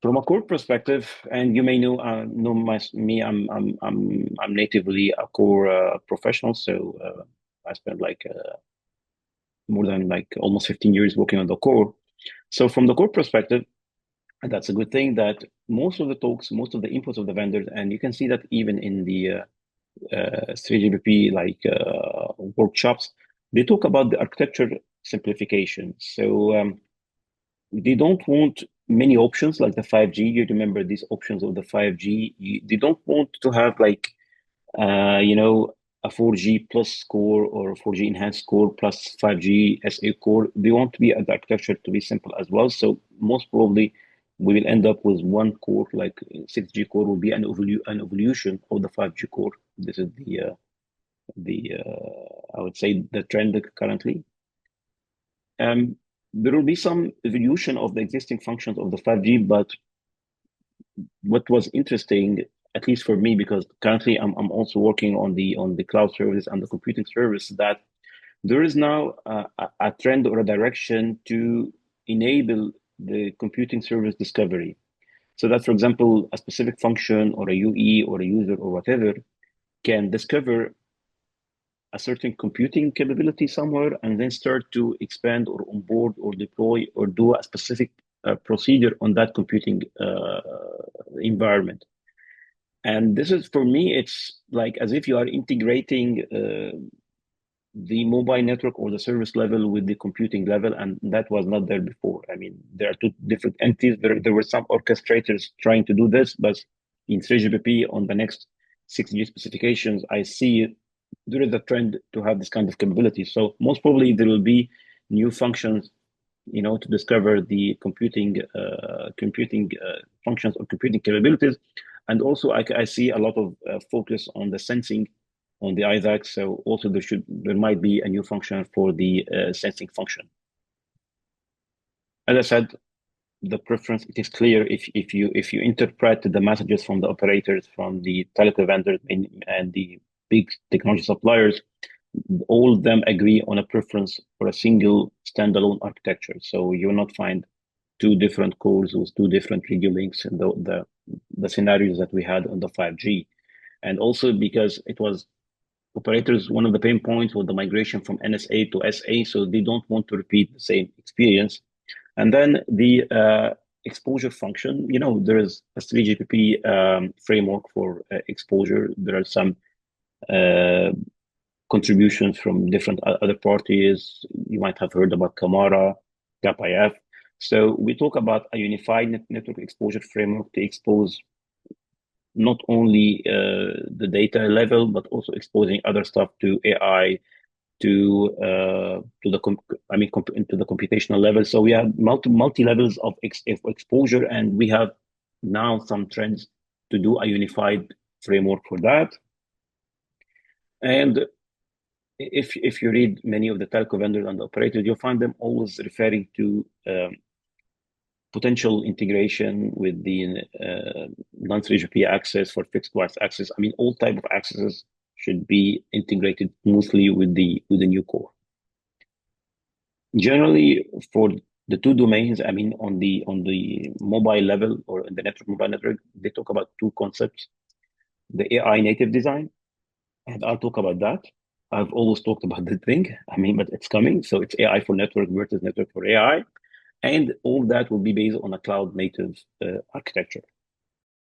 From a core perspective, and you may know me, I'm natively a core professional, so I spent like more than like almost 15 years working on the core. So from the core perspective, and that's a good thing that most of the talks, most of the inputs of the vendors, and you can see that even in the 3GPP workshops, they talk about the architecture simplification. So they don't want many options like the 5G. You remember these options of the 5G. They don't want to have like a 4G plus core or a 4G enhanced core plus 5G SA core. They want to be the architecture to be simple as well. So most probably we will end up with one core, like 6G core will be an evolution of the 5G core. This is I would say the trend currently. Um, there will be some evolution of the existing functions of the 5G, but what was interesting, at least for me, because currently I'm also working on the cloud service and the computing service, that there is now a trend or a direction to enable the computing service discovery. So that, for example, a specific function or a UE or a user or whatever can discover a certain computing capability somewhere and then start to expand or onboard or deploy or do a specific procedure on that computing environment. And this is, for me, it's like as if you are integrating the mobile network or the service level with the computing level, and that was not there before. I mean, there are two different entities. There were some orchestrators trying to do this, but in 3GPP on the next 6G specifications, I see there is a trend to have this kind of capability. So most probably there will be new functions, to discover the computing functions or computing capabilities. And also I see a lot of focus on the sensing on the ISAC. So also there might be a new function for the sensing function. As I said, the preference, it is clear if you interpret the messages from the operators, from the telecom vendors and the big technology suppliers, all of them agree on a preference for a single standalone architecture. So you will not find two different cores with two different radio links in the scenarios that we had on the 5G. And also because it was operators, one of the pain points was the migration from NSA to SA, so they don't want to repeat the same experience. And then the exposure function, there is a 3GPP framework for exposure. There are some contributions from different other parties. You might have heard about Camara, GAP-IF. So we talk about a unified network exposure framework to expose not only the data level, but also exposing other stuff to AI, to the into the computational level. So we have multi levels of exposure, and we have now some trends to do a unified framework for that. And if you read many of the telco vendors and the operators, you'll find them always referring to potential integration with the non-3GPP access for fixed wireless access. I mean, all type of accesses should be integrated smoothly with the new core. Generally, for the two domains, I mean, on the mobile level or in the mobile network, they talk about two concepts: the AI native design, and I'll talk about that. I've always talked about the thing. I mean, but it's coming. So it's AI for network versus network for AI. And all that will be based on a cloud native architecture.